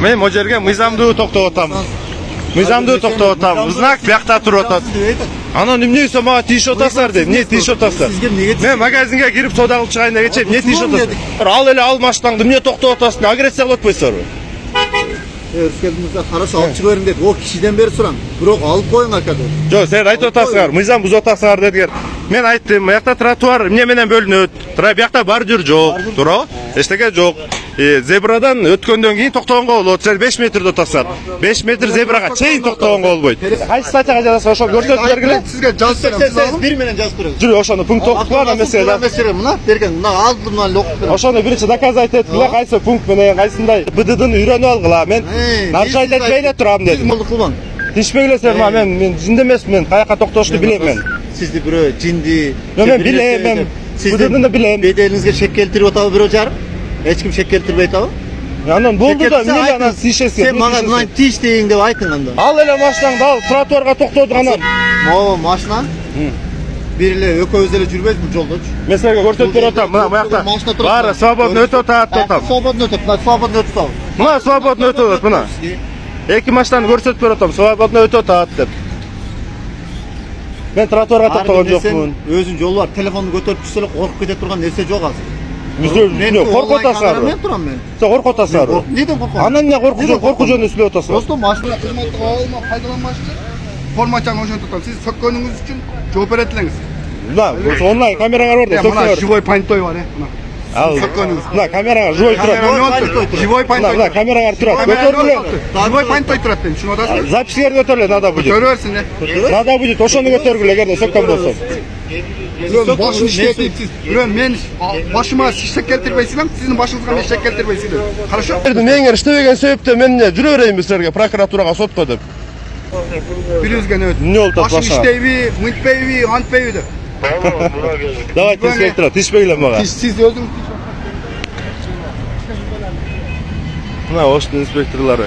Men o yerge mыйзамдуу токтоп атам. Мыйзамдуу токтоп атам. Знак бияқта туруп атат. Анан эмне десе мага тийишип атасыздар деп. Эмне тийишип атасыздар? Мен магазинге кирип соода кылып чыгайын дегенче эмне тийишип атасыздар? Ал эле ал машинаңды эмне токтоп атасың? Агрессия кылып атпайсыздарбы? Өрскелдимизде караш алып чыгып бериң деди. О кишиден бери сурам. Бирок алып коюң ака деди. Жок, сен айтып атасыңар. Мыйзам бузуп атасыңар дедигер. Мен айттым, буякта тротуар эмне менен бөлүнөт? Буякта бордюр жок, туурабы? Эчтеке жок. Зебрадан өткөндөн кийин токтогонго болот. Сен 5 метрде отасыңар. 5 метр зебрага чейин токтогонго болбойт. Кайсы статьяга жазасың? Ошо көрсөтүп бергиле. Сизге жазып берем. Бир менен жазып берем. Жүрү, ошону пункт окуп кула эмесе. Мына берген, мына алдымдан окуп берем. Ошону биринчи доказать эткиле, кайсы пункт менен кайсындай БДДны үйрөнүп алгыла. Мен нарушать этпей эле турам дедим. Молдук кылбаң. Тишпегиле сен, мен жин эмесмин. Каяка токтошду билем мен. Сизди бирөө жинди. Мен билем, мен БДДны билем. Беделиңизге шек келтирип атабы бирөө жарым? Эч ким шек келтирбей атабы? Анан болду да, эмнеге анан тиешесиң? Сен мага мына тиш дейин деп айтың анда. Ал эле машинаңды ал тротуарга токтодук анан. Могу машина. Бир эле экөөбүз эле жүрбөйбүз жолдочу. Мен силерге көрсөтүп берип атам. Мына буякта баары свободно өтүп атат деп атам. Свободно өтөт, мына свободно өтүп атабы. Мына свободно өтүп атат мына. Эки машинаны көрсөтүп берип атам. Свободно өтүп атат деп. Мен тротуарга токтогон жокмун. Өзүнүн жолу бар. Телефонду көтөрүп жүрсө эле коркуп кете турган нерсе жок азыр. Мен коркуп атасыңар. Мен турам мен. Сен коркуп атасыңар. Неден коркуп? Анан эмне коркуу жөнүндө сүйлөп атасың? Просто машина кызматтык алма пайдаланмашчы. Формачаны ошентип атам. Сиз сөккөнүңүз үчүн жооп берет элеңиз. Мына, онлайн камераңар бар да, мына живой пантой бар, мына. Ал, мына камераңар живой турат. Живой пантой. Мына камераңар турат. Көтөрүлө. Живой пантой турат дейм, түшүнүп атасызбы? Запискер көтөрүлө, надо будет. Көрө берсин, Надо будет, ошону көтөргүлө, эгерде сөккөн болсо. Башын иштетип, бирөө мен башыма шек келтирбейсиң, сиздин башыңызга мен шек келтирбейсиң. Хорошо? Меңер иштебеген себептен мен жүрө берейинби силерге прокуратурага сотко деп. Бирибизге не Эмне болуп атат башың башыңа? иштейби, мынтпейби, антпейби деп. Давайте инспектор, тишпегиле мага. Сиз өзүңүз Мына оштун инспекторлору.